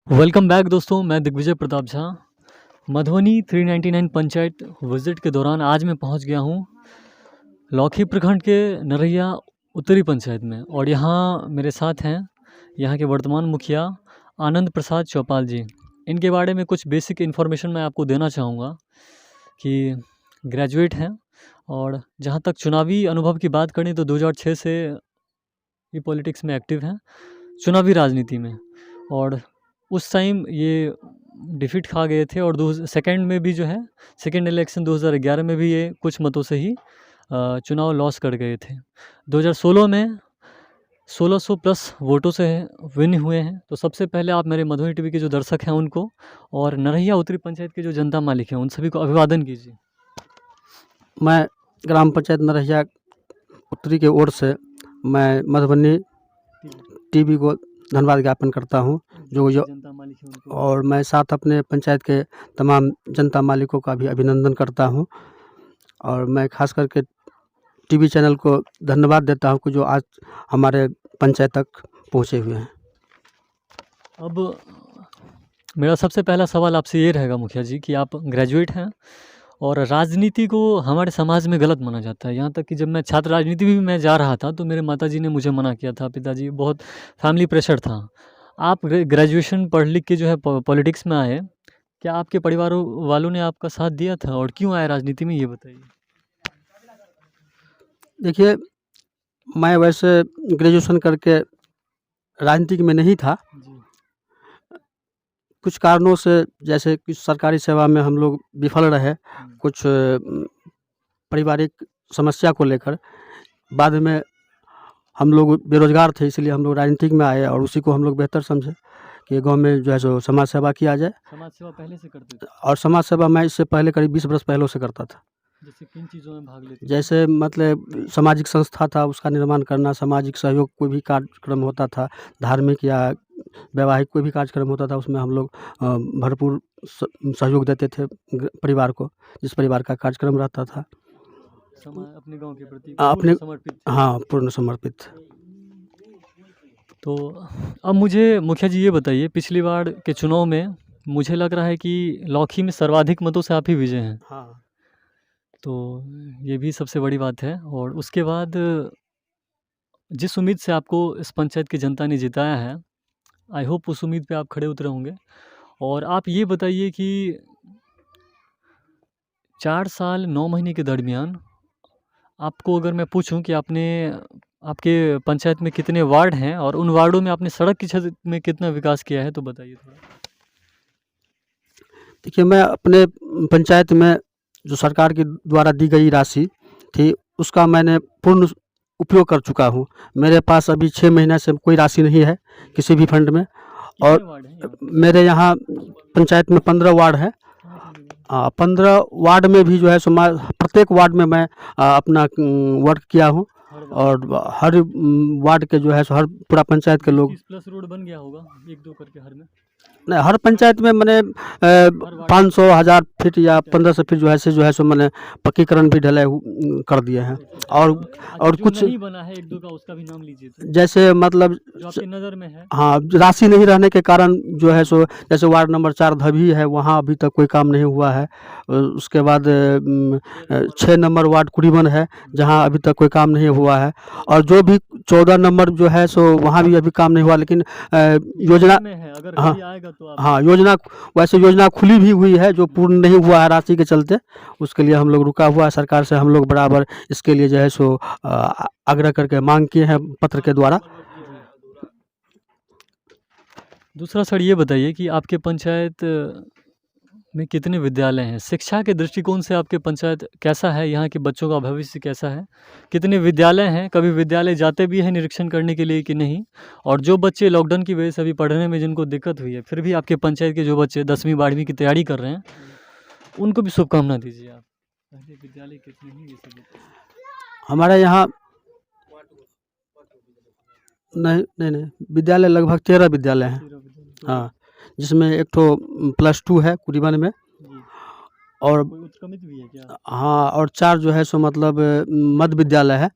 Welcome back दोस्तों, मैं Digvijay Pratap Jha. Madhubani 399 panchayat visit के दौरान आज मैं पहुंच गया हूं लौखी प्रखंड के नरैया उत्तरी पंचायत में, और यहां मेरे साथ हैं यहां के वर्तमान मुखिया आनंद प्रसाद चौपाल जी। इनके बारे में कुछ बेसिक इन्फॉर्मेशन मैं आपको देना चाहूँगा कि ग्रेजुएट हैं, और जहां तक चुनावी अनुभव की बात करें तो 2006 से ये पॉलिटिक्स में एक्टिव हैं, चुनावी राजनीति में। और उस टाइम ये डिफीट खा गए थे, और सेकंड में भी जो है सेकंड इलेक्शन 2011 में भी ये कुछ मतों से ही चुनाव लॉस कर गए थे। 2016 में 1600 प्लस वोटों से विन हुए हैं। तो सबसे पहले आप मेरे मधुबनी टीवी के जो दर्शक हैं उनको, और नरैया उत्तरी पंचायत के जो जनता मालिक हैं, उन सभी को अभिवादन कीजिए। मैं ग्राम पंचायत नरैया उत्तरी की ओर से मैं मधुबनी टीवी को धन्यवाद ज्ञापन करता हूं, जो जनता मालिक है उनको, और मैं साथ अपने पंचायत के तमाम जनता मालिकों का भी अभिनंदन करता हूं। और मैं खास करके टीवी चैनल को धन्यवाद देता हूं कि जो आज हमारे पंचायत तक पहुंचे हुए हैं। अब मेरा सबसे पहला सवाल आपसे ये रहेगा मुखिया जी कि आप ग्रेजुएट हैं, और राजनीति को हमारे समाज में गलत माना जाता है। यहाँ तक कि जब मैं छात्र राजनीति भी मैं जा रहा था तो मेरे माताजी ने मुझे मना किया था, पिताजी बहुत फैमिली प्रेशर था। आप ग्रेजुएशन पढ़ लिख के जो है पॉलिटिक्स में आए, क्या आपके परिवार वालों ने आपका साथ दिया था, और क्यों आए राजनीति में, ये बताइए। देखिए, मैं वैसे ग्रेजुएशन करके राजनीतिक में नहीं था। जी। कुछ कारणों से, जैसे कि सरकारी सेवा में हम लोग विफल रहे, कुछ पारिवारिक समस्या को लेकर। बाद में हम लोग बेरोजगार थे, इसलिए हम लोग राजनीतिक में आए, और उसी को हम लोग बेहतर समझे कि गांव में जो है सो समाज सेवा किया जाए। समाज सेवा पहले से करते थे? और समाज सेवा मैं इससे पहले करीब 20 वर्ष पहले से करता था। जैसे किन चीज़ों में भाग लेते थे? जैसे मतलब सामाजिक संस्था था, उसका निर्माण करना, सामाजिक सहयोग कोई भी कार्यक्रम होता था, धार्मिक या वैवाहिक कोई भी कार्यक्रम होता था, उसमें हम लोग भरपूर सहयोग देते थे परिवार को, जिस परिवार का कार्यक्रम रहता था। अपने गांव के प्रति अपने समर्पित थे। हाँ, पूर्ण समर्पित। तो अब मुझे मुखिया जी ये बताइए, पिछली बार के चुनाव में मुझे लग रहा है कि लौखी में सर्वाधिक मतों से आप ही विजय हैं। हाँ, तो ये भी सबसे बड़ी बात है। और उसके बाद जिस उम्मीद से आपको इस पंचायत की जनता ने जिताया है, आई होप उस उम्मीद पे आप खड़े उतरे होंगे। और आप ये बताइए कि 4 साल 9 महीने के दरमियान आपको अगर मैं पूछूं कि आपके पंचायत में कितने वार्ड हैं, और उन वार्डों में आपने सड़क की क्षेत्र में कितना विकास किया है, तो बताइए थोड़ा। देखिए, मैं अपने पंचायत में जो सरकार के द्वारा दी गई राशि थी, उसका मैंने पूर्ण उपयोग कर चुका हूँ। मेरे पास अभी 6 महीने से कोई राशि नहीं है किसी भी फंड में। कितने और वार्ड हैं यहाँ? मेरे यहाँ पंचायत में 15 वार्ड है। 15 वार्ड में भी जो है सो प्रत्येक वार्ड में मैं अपना वर्क किया हूँ। और हर वार्ड के जो है सो हर पूरा पंचायत के लोग 30 प्लस रोड बन गया होगा, 1-2 करके हर में? नहीं, हर पंचायत में मैंने 500 1000 फीट या 1500 फीट जो है सो मैंने पक्कीकरण भी ढलाई कर दिए हैं। और जो कुछ नहीं बना है 1-2 का, उसका भी नाम लीजिए तो, जैसे मतलब जो आपकी नज़र में है। हाँ, राशि नहीं रहने के कारण जो है सो, जैसे वार्ड नंबर 4 धभी है, वहाँ अभी तक कोई काम नहीं हुआ है। उसके बाद 6 नंबर वार्ड कुरीबन है, जहाँ अभी तक कोई काम नहीं हुआ है। और जो भी 14 नंबर जो है सो वहाँ भी अभी काम नहीं हुआ, लेकिन योजना में है, अगर हाँ कभी आएगा तो आप। हाँ, योजना खुली भी हुई है, जो पूर्ण नहीं हुआ है राशि के चलते। उसके लिए हम लोग रुका हुआ है। सरकार से हम लोग बराबर इसके लिए जो है सो आग्रह करके मांग किए हैं पत्र के द्वारा। दूसरा सर, ये बताइए कि आपके पंचायत में कितने विद्यालय हैं? शिक्षा के दृष्टिकोण से आपके पंचायत कैसा है? यहाँ के बच्चों का भविष्य कैसा है? कितने विद्यालय हैं? कभी विद्यालय जाते भी हैं निरीक्षण करने के लिए कि नहीं? और जो बच्चे लॉकडाउन की वजह से अभी पढ़ने में जिनको दिक्कत हुई है, फिर भी आपके पंचायत के जो बच्चे 10वीं 12वीं की तैयारी कर रहे हैं, उनको भी शुभकामना दीजिए आप। पहले विद्यालय कितने हैं, ये सब बताइए। हमारे यहाँ नहीं, विद्यालय लगभग 13 विद्यालय हैं। 13 विद्यालय। हाँ, जिसमें एक तो +2 है कुरीबन में, जी। और कोई उत्क्रमित भी है क्या? हाँ, और 4 जो है सो मतलब मध्य विद्यालय है,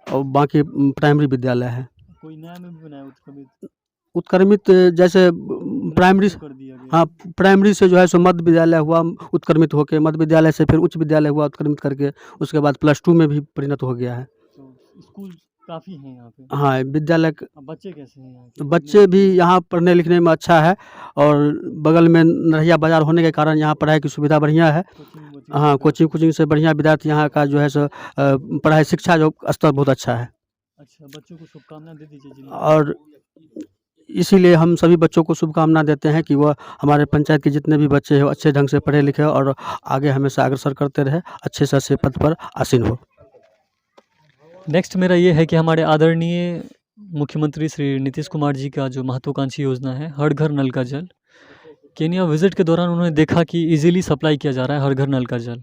और बाकी प्राइमरी विद्यालय है। कोई नया में भी बनाया उत्क्रमित? उत्क्रमित जैसे प्राइमरी कर दिया गया। हाँ, प्राइमरी से जो है सो मध्य विद्यालय हुआ उत्क्रमित होके, मध्य विद्यालय से फिर उच्च विद्यालय हुआ उत्क्रमित करके, उसके बाद +2 में भी परिणत हो गया है। तो स्कूल काफ़ी हैं यहाँ पे। हाँ, विद्यालय अब बच्चे कैसे हैं यहाँ के? बच्चे भी यहाँ पढ़ने लिखने में अच्छा है, और बगल में नरहिया बाज़ार होने के कारण यहाँ पढ़ाई की सुविधा बढ़िया है। कोचिंग हाँ, कोचिंग से बढ़िया विद्यार्थी यहाँ का जो है सो पढ़ाई शिक्षा जो स्तर बहुत अच्छा है। अच्छा, बच्चों को शुभकामना दे दीजिए जिन्हें। और इसीलिए हम सभी बच्चों को शुभकामना देते हैं कि वह हमारे पंचायत के जितने भी बच्चे हैं वो अच्छे ढंग से पढ़े लिखे और आगे हमेशा अग्रसर करते रहे, अच्छे से अच्छे पद पर आसीन हो। नेक्स्ट मेरा ये है कि हमारे आदरणीय मुख्यमंत्री श्री नीतीश कुमार जी का जो महत्वाकांक्षी योजना है हर घर नल का जल, केन्या विजिट के दौरान उन्होंने देखा कि इजीली सप्लाई किया जा रहा है हर घर नल का जल,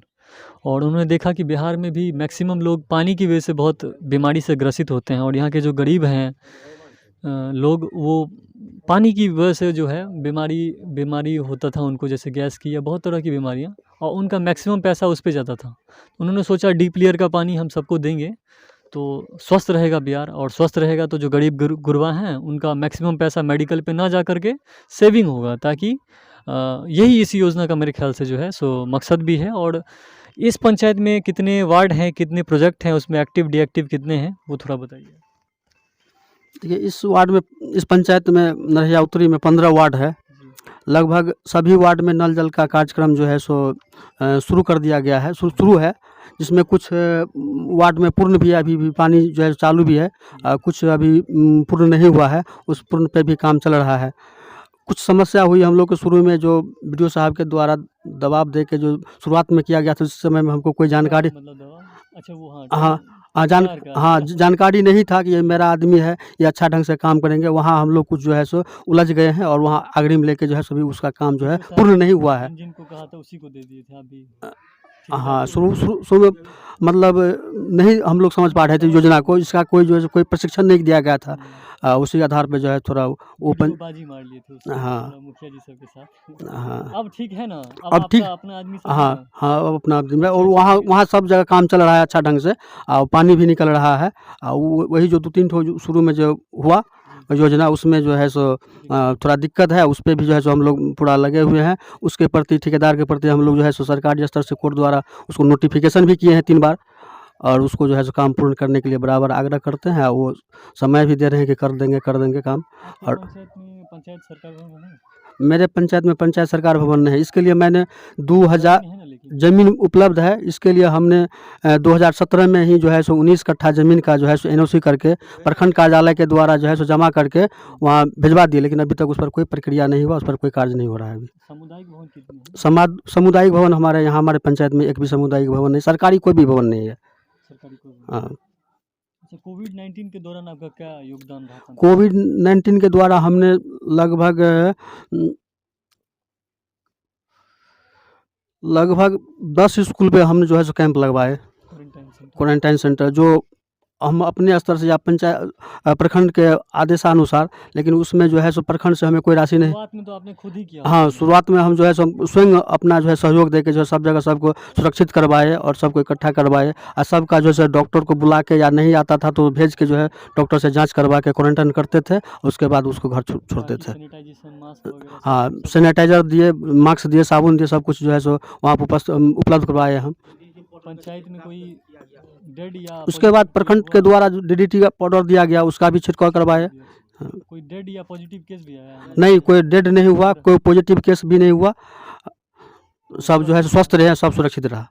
और उन्होंने देखा कि बिहार में भी मैक्सिमम लोग पानी की वजह से बहुत बीमारी से ग्रसित होते हैं, और यहाँ के जो गरीब हैं लोग, वो पानी की वजह से जो है बीमारी होता था उनको, जैसे गैस की या बहुत तरह की बीमारियाँ, और उनका मैक्सिमम पैसा उस पे जाता था। उन्होंने सोचा डीप लेयर का पानी हम सबको देंगे तो स्वस्थ रहेगा बिहार, और स्वस्थ रहेगा तो जो गरीब गुरबा हैं उनका मैक्सिमम पैसा मेडिकल पे ना जा कर के सेविंग होगा, ताकि यही इस योजना का मेरे ख्याल से जो है सो मकसद भी है। और इस पंचायत में कितने वार्ड हैं, कितने प्रोजेक्ट हैं, उसमें एक्टिव डीएक्टिव कितने हैं, वो थोड़ा बताइए। देखिए, इस पंचायत में नरहिया उत्तरी में 15 वार्ड है। लगभग सभी वार्ड में नल जल का कार्यक्रम जो है सो शुरू कर दिया गया है, शुरू है, जिसमें कुछ वार्ड में पूर्ण भी अभी भी पानी जो है चालू भी है, कुछ अभी पूर्ण नहीं हुआ है, उस पूर्ण पे भी काम चल रहा है। कुछ समस्या हुई हम लोग को शुरू में, जो BDO साहब के द्वारा दबाव दे के जो शुरुआत में किया गया था, उस समय में हमको कोई जानकारी मतलब दवा, अच्छा वो हाँ सरकार का। हाँ, जानकारी नहीं था कि ये मेरा आदमी है, ये अच्छा ढंग से काम करेंगे। वहाँ हम लोग कुछ जो है सो उलझ गए हैं, और वहाँ अग्रिम लेके जो है सभी उसका काम जो है पूर्ण नहीं हुआ है। जिनको कहा था उसी को दे दिए थे आप भी। हाँ, शुरू में मतलब नहीं हम लोग समझ पा रहे थे योजना को, इसका कोई जो है कोई प्रशिक्षण नहीं दिया गया था। उसी आधार पे जो है थोड़ा ओपन बाजी मार लिए थे उसमें, हाँ। थोड़ा मुखिया जी सबके साथ। हाँ, अब ठीक है ना, अब ठीक, आपका अपना आदमी सब है हाँ ना? हाँ, अब अपना आदमी है, और वहाँ सब जगह काम चल रहा है अच्छा ढंग से, और पानी भी निकल रहा है। वही जो 2-3 ठो शुरू में जो हुआ योजना, उसमें जो है सो थोड़ा दिक्कत है, उस पे भी जो है सो हम लोग पूरा लगे हुए हैं। उसके प्रति ठेकेदार के प्रति हम लोग जो है सो सरकारी स्तर से कोर्ट द्वारा उसको नोटिफिकेशन भी किए हैं 3 बार, और उसको जो है सो काम पूर्ण करने के लिए बराबर आग्रह करते हैं। वो समय भी दे रहे हैं कि कर देंगे काम। आपके और पंचायत में पंचायत सरकार भवन है? मेरे पंचायत में पंचायत सरकार भवन नहीं है। इसके लिए मैंने 2000 है ना, लेकिन ज़मीन उपलब्ध है। इसके लिए हमने 2017 में ही जो है सो 19 कट्ठा ज़मीन का जो है सो NOC करके प्रखंड कार्यालय के द्वारा जो है सो जमा करके वहाँ भिजवा दिए, लेकिन अभी तक उस पर कोई प्रक्रिया नहीं हुआ, उस पर कोई कार्य नहीं हो रहा है अभी। सामुदायिक भवन कितने हैं? सामुदायिक भवन हमारे यहाँ हमारे पंचायत में एक भी सामुदायिक भवन नहीं, सरकारी कोई भी भवन नहीं है। सरकारी कोई भवन? हाँ, अच्छा, कोविड-19 के दौरान आपका क्या योगदान रहा था? कोविड-19 के द्वारा हमने लगभग 10 स्कूल पे हमने जो है सो कैंप लगवाए, क्वारंटाइन सेंटर, जो हम अपने स्तर से या प्रखंड के आदेशानुसार, लेकिन उसमें जो है सो प्रखंड से हमें कोई राशि नहीं। शुरुआत में तो आपने खुद ही किया हाँ, होगा। शुरुआत में हम जो है सो स्वयं अपना जो है सहयोग देके जो है सब जगह सबको सुरक्षित करवाए और सबको इकट्ठा करवाए, और सबका जो है डॉक्टर को बुला के, या नहीं आता था तो भेज के जो है डॉक्टर से जांच करवा के क्वारंटाइन करते थे, उसके बाद उसको घर छोड़ते थे। सैनिटाइजेशन, मास्क वगैरह हाँ, सैनिटाइजर दिए, मास्क दिए, साबुन दिए, सब कुछ जो है सो वहाँ पर उपलब्ध करवाए हम। पंचायत में कोई डेड या उसके बाद प्रखंड के द्वारा जो DDT का पाउडर दिया गया, उसका भी छिड़काव करवाए। कोई डेड या पॉजिटिव केस भी आया है? नहीं, कोई डेड नहीं हुआ, कोई पॉजिटिव केस भी नहीं हुआ, सब जो है स्वस्थ रहे, सब सुरक्षित रहा।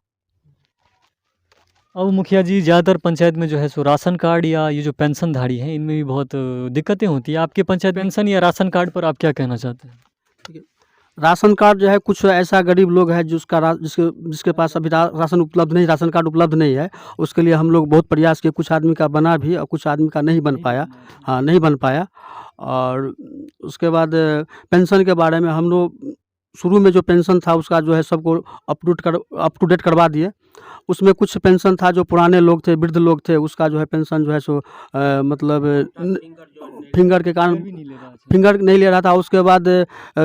अब मुखिया जी, ज़्यादातर पंचायत में जो है सो राशन कार्ड या ये जो पेंशनधारी हैं, इनमें भी बहुत दिक्कतें होती हैं। आपके पंचायत पेंशन या राशन कार्ड पर आप क्या कहना चाहते हैं? राशन कार्ड जो है, कुछ ऐसा गरीब लोग है जिसके पास अभी राशन उपलब्ध नहीं, राशन कार्ड उपलब्ध नहीं है, उसके लिए हम लोग बहुत प्रयास किए, कुछ आदमी का बना भी और कुछ आदमी का नहीं बन पाया। हाँ, नहीं बन पाया। और उसके बाद पेंशन के बारे में हम लोग शुरू में जो पेंशन था उसका जो है सबको अप टू डेट करवा दिए। उसमें कुछ पेंशन था, जो पुराने लोग थे, वृद्ध लोग थे, उसका जो है पेंशन जो है सो मतलब फिंगर के कारण भी नहीं ले रहा अच्छा। फिंगर नहीं ले रहा था। उसके बाद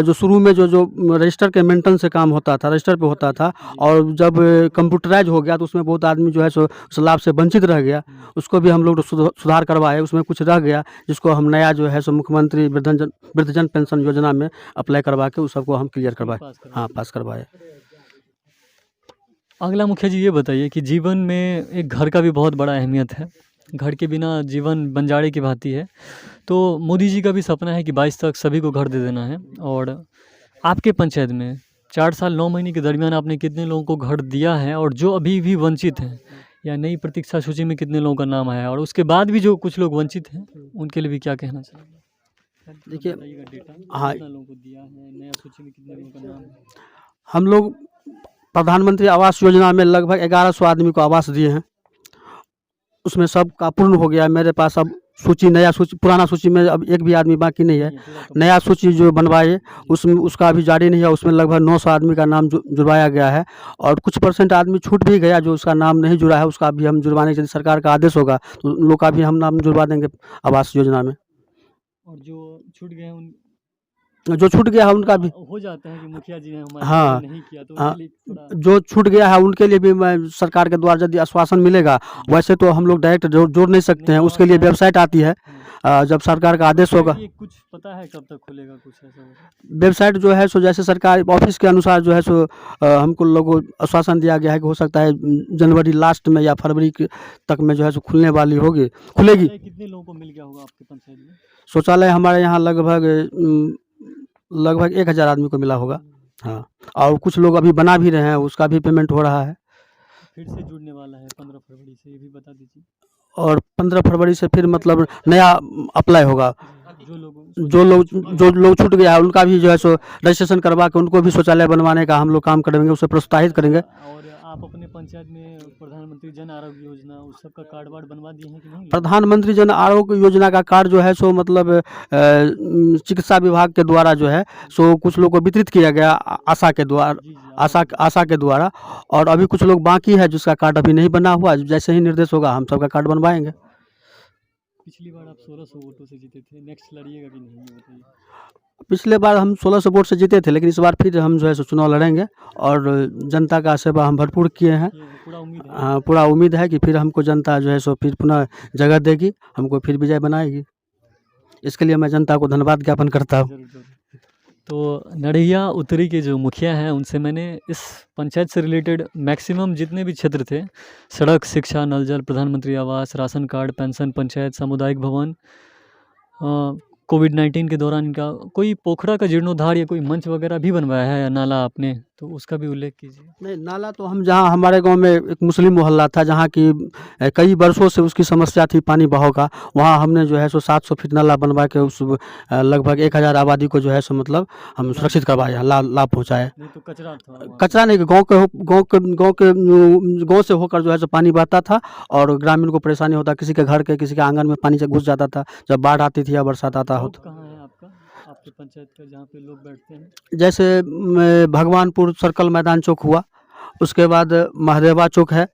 जो शुरू में जो रजिस्टर के मेंटेनेंस से काम होता था, रजिस्टर पे होता था, और जब कंप्यूटराइज हो गया तो उसमें बहुत आदमी जो है सो उस लाभ से वंचित रह गया। उसको भी हम लोग सुधार करवाए, उसमें कुछ रह गया जिसको हम नया जो है सो मुख्यमंत्री वृद्धजन पेंशन योजना में अप्लाई करवा के उस सबको हम क्लियर करवाए। पास करवा हाँ, पास करवाए। अगला मुखिया जी ये बताइए कि जीवन में एक घर का भी बहुत बड़ा अहमियत है। घर के बिना जीवन बंजारे की भांति है। तो मोदी जी का भी सपना है कि 22 तक सभी को घर दे देना है। और आपके पंचायत में 4 साल 9 महीने के दरमियान आपने कितने लोगों को घर दिया है, और जो अभी भी वंचित हैं या नई प्रतीक्षा सूची में कितने लोगों का नाम आया है, और उसके बाद भी जो कुछ लोग वंचित हैं उनके लिए भी क्या कहना चाहिए? देखिए, बताइएगा डेटा हाँ, कितना लोगों को दिया है, नया सूची में कितने लोगों का नाम है? हम लोग प्रधानमंत्री आवास योजना में लगभग 1100 आदमी को आवास दिए हैं। उसमें सबका पूर्ण हो गया है। मेरे पास अब सूची, नया सूची, पुराना सूची में अब एक भी आदमी बाकी नहीं है। नया सूची जो बनवाए उसमें उसका अभी जारी नहीं है। उसमें लगभग 900 आदमी का नाम जुड़वाया गया है, और कुछ परसेंट आदमी छूट भी गया जो उसका नाम नहीं जुड़ा है, उसका भी हम जुड़वाने के, यदि सरकार का आदेश होगा तो उन लोग का भी हम नाम जुड़वा देंगे आवास योजना में। और जो छूट गए हैं उन जो छूट गया है उनका भी, हो जाता है कि मुखिया जी ने हमारे हाँ, लिए नहीं किया, तो हाँ, उनके लिए थोड़ा जो छूट गया है उनके लिए भी मैं सरकार के द्वारा यदि आश्वासन मिलेगा, वैसे तो हम लोग डायरेक्ट जोड़ नहीं सकते हैं, उसके लिए वेबसाइट आती है। जब सरकार का आदेश होगा, ये कुछ पता है कब तक खुलेगा, कुछ ऐसा होगा? वेबसाइट जो है सो जैसे सरकार ऑफिस के अनुसार जो है सो हमको लोगों को आश्वासन दिया गया है कि हो सकता है जनवरी लास्ट में या फरवरी तक में जो है सो खुलने वाली होगी, खुलेगी। कितने लोगों को मिल गया होगा आपके पंचायत में? शौचालय हमारे यहाँ लगभग 1000 आदमी को मिला होगा। हाँ, और कुछ लोग अभी बना भी रहे हैं, उसका भी पेमेंट हो रहा है। फिर से जुड़ने वाला है 15 फरवरी से, ये भी बता दीजिए। और 15 फरवरी से फिर मतलब नया अप्लाई होगा। जो लोग जो लोग छूट गया है उनका भी जो है सो रजिस्ट्रेशन करवा के उनको भी शौचालय बनवाने का हम लोग काम करेंगे, उसे प्रोत्साहित करेंगे। और आप अपने पंचायत में प्रधानमंत्री जन आरोग्य योजना उस सब का कार्ड वार्ड बनवा दिए हैं कि नहीं? प्रधानमंत्री जन आरोग्य योजना का कार्ड जो है सो मतलब चिकित्सा विभाग के द्वारा जो है सो कुछ लोग को वितरित किया गया आशा के द्वारा, जी, आशा के द्वारा। और अभी कुछ लोग बाकी है जिसका कार्ड अभी नहीं बना हुआ। जैसे ही निर्देश होगा हम सबका कार्ड बनवाएंगे। पिछली बार आप 1600 वोटों से जीते थे, नेक्स्ट लड़िएगा कि नहीं, ये बताइए। पिछले बार हम 1600 वोट से जीते थे, लेकिन इस बार फिर हम जो है सो चुनाव लड़ेंगे, और जनता का सेवा हम भरपूर किए हैं। ये पूरा उम्मीद है। हाँ, पूरा उम्मीद है कि फिर हमको जनता जो है सो फिर पुनः जगह देगी, हमको फिर विजय बनाएगी। इसके लिए मैं जनता को धन्यवाद ज्ञापन करता हूँ। ज़रूर, ज़रूर। तो नड़िया उत्तरी के जो मुखिया हैं उनसे मैंने इस पंचायत से रिलेटेड मैक्सिमम जितने भी क्षेत्र थे, सड़क, शिक्षा, नल जल, प्रधानमंत्री आवास, राशन कार्ड, पेंशन, पंचायत, सामुदायिक भवन, कोविड-19 के दौरान इनका कोई पोखरा का जीर्णोद्धार या कोई मंच वगैरह भी बनवाया है या नाला आपने, तो उसका भी उल्लेख कीजिए। नहीं, नाला तो हम जहाँ हमारे गांव में एक मुस्लिम मोहल्ला था जहाँ की कई वर्षों से उसकी समस्या थी पानी बहाव का, वहाँ हमने जो है सो 700 फीट नाला बनवा के उस लगभग 1000 आबादी को जो है सो मतलब हम सुरक्षित करवाए हैं, लाभ पहुँचाए। नहीं तो कचरा था वहाँ। कचरा नहीं, गांव से होकर जो है सो पानी बहता था, और ग्रामीण को परेशानी होता, किसी के घर के, किसी के आंगन में पानी से घुस जाता था जब बाढ़ आती थी या बरसात आता हो। चौक कहाँ है आपका, आपके पंचायत का, जहाँ पे लोग बैठते हैं? जैसे भगवानपुर सर्कल मैदान चौक हुआ, उसके बाद महादेवा चौक है,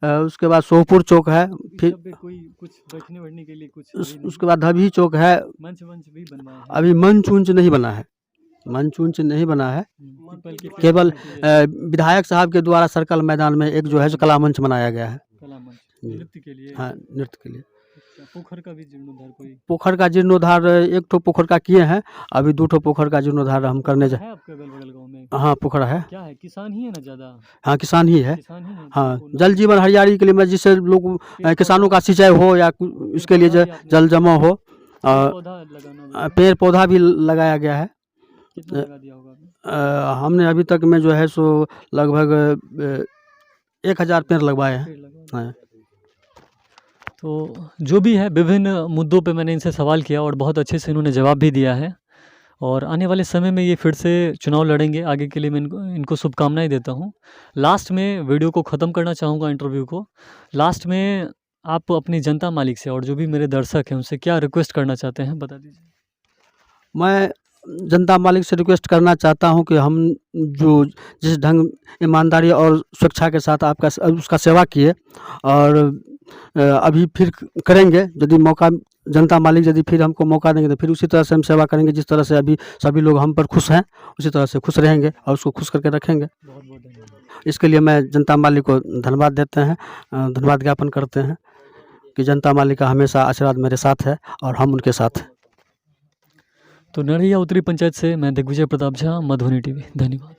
उसके बाद सोहपुर चौक है, इस फिर सब पे कोई कुछ बैठने के लिए कुछ है नहीं? उसके बाद धभी चौक है। मंच भी बनवाया है? अभी मंच उंच नहीं बना है, मंच उंच नहीं बना है। पीपल के पेड़ केवल के जैसे विधायक साहब के द्वारा सर्कल मैदान में एक जो है सो कला मंच बनाया गया है। कला मंच, जी। नृत्य के लिए? हाँ, नृत्य के लिए। अच्छा, पोखर का भी जीर्णोद्धार कोई पोखर का जीर्णोद्धार एक ठो पोखर का किए हैं, अभी 2 ठो पोखर का जीर्णोद्धार हम करने जा। है आपके अगल बगल गाँव में? हाँ, पोखर है। क्या है, किसान ही है ना ज़्यादा? हाँ, किसान ही है। किसान ही है, तो हाँ, उनको जल जीवन हरियाली के लिए मैं जिससे लोग किसानों का सिंचाई हो या इसके लिए जल जमा हो, पौधा लगाना पेड़ पौधा भी लगाया गया है। कितना लगा दिया होगा आपने? हमने अभी तक में जो है सो लगभग 1000 पेड़ लगवाए हैं। पेड़ लगा? हाँ। तो जो भी है, विभिन्न मुद्दों पे मैंने इनसे सवाल किया और बहुत अच्छे से इन्होंने जवाब भी दिया है, और आने वाले समय में ये फिर से चुनाव लड़ेंगे। आगे के लिए मैं इनको शुभकामनाएं देता हूँ। लास्ट में वीडियो को ख़त्म करना चाहूँगा, इंटरव्यू को। लास्ट में आप अपनी जनता मालिक से और जो भी मेरे दर्शक हैं उनसे क्या रिक्वेस्ट करना चाहते हैं, बता दीजिए। मैं जनता मालिक से रिक्वेस्ट करना चाहता हूँ कि हम जो जिस ढंग ईमानदारी और स्वेच्छा के साथ आपका उसका सेवा किए और अभी फिर करेंगे, यदि मौका जनता मालिक यदि फिर हमको मौका देंगे तो फिर उसी तरह से हम सेवा करेंगे जिस तरह से अभी सभी लोग हम पर खुश हैं, उसी तरह से खुश रहेंगे और उसको खुश करके रखेंगे। बहुत बहुत धन्यवाद। इसके लिए मैं जनता मालिक को धन्यवाद देते हैं, धन्यवाद ज्ञापन करते हैं कि जनता मालिक का हमेशा आशीर्वाद मेरे साथ है और हम उनके साथ हैं। तो नरहिया उत्तरी पंचायत से मैं दिग्विजय प्रताप झा, मधुबनी टीवी। धन्यवाद।